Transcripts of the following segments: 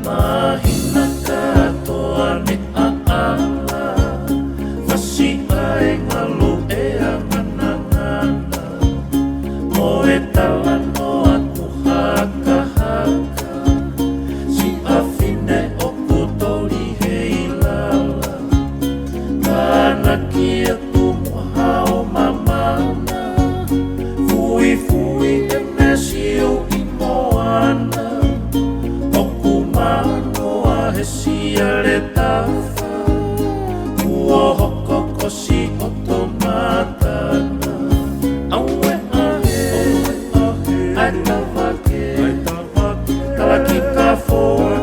Mahina katoa ni aala Fasi ai ngalu e anganangana Moe talano aku haka-haka Si afine oku tori heilala Kana kia tumuhao mamana Fui-fui e mesio i moana Oku mano a hesia le tafa Ua hoko kosi o tomatana Aue ahe, ai tawake Kalaki ka foa,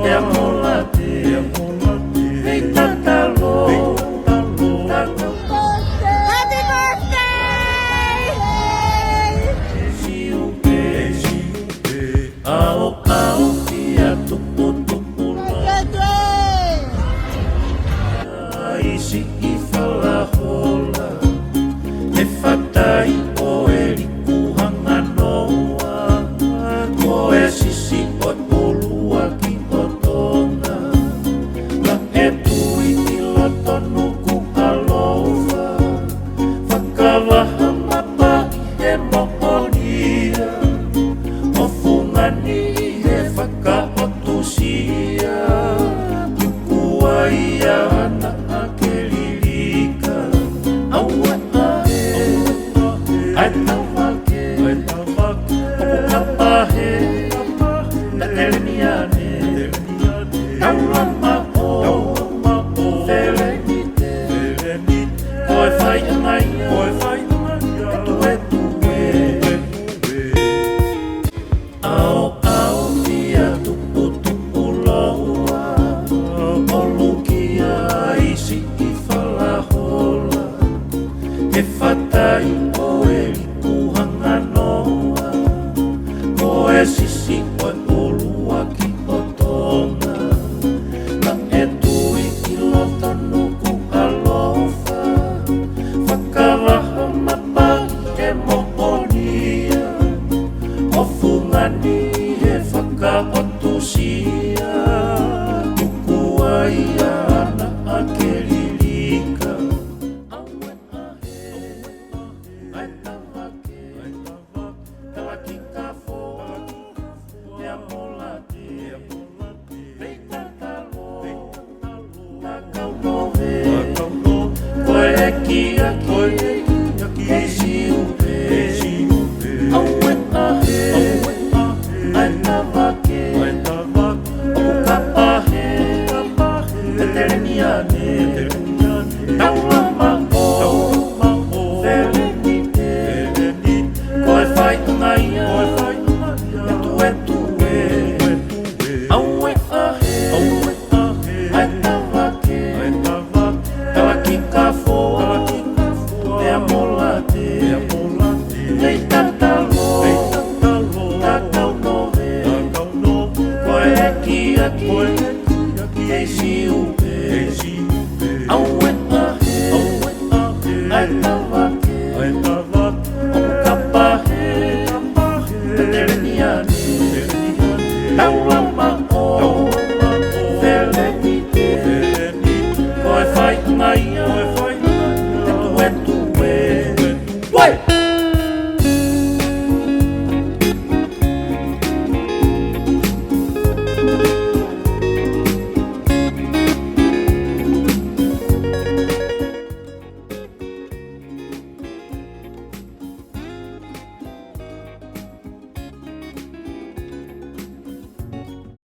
e amolate Hei tatalo, Happy birthday! Ao kia tupu-tupu Isi i whalahola E whatai o e riku hanga noa Ko e sisi o polua ki o tonga Ka e tui i loto nuku alofa Whakawaha mapa i he mohonia O fungani he whakaotusia Tuku ai ana ake lirika Aue ahe, ai tawake Oku kapahe, na telemiane Taulama o, felenite Koe whai angaia, Ao kia tupu-tupu loa O lukia isi i whalahola E whatai o e riku hanga noa Ko e sisi o e polua ki o tonga Ka e tui i lota nuku alofa Whakawaha mapa i he mohonia O fungani he whakaotusia Tuku ai ana ake lirika Aue ahe, ai tawake Kalaki ka foa, e amolate Hei tatalo, takau nohe Koe e kia ki siupe Aue ahe, ai tawake Oku kapahe, te telemiane Taulama o, felenite Koe whai angaia, e Aue ahe, ai tawake Kalaki ka foa, e amolate Hei tatalo, takau nohe Koe e kia ki e siupe Aue ahe, ai tawake Oku kapahe, te telemiane Taulama o, felenite Koe whai angaia, e tue Wai!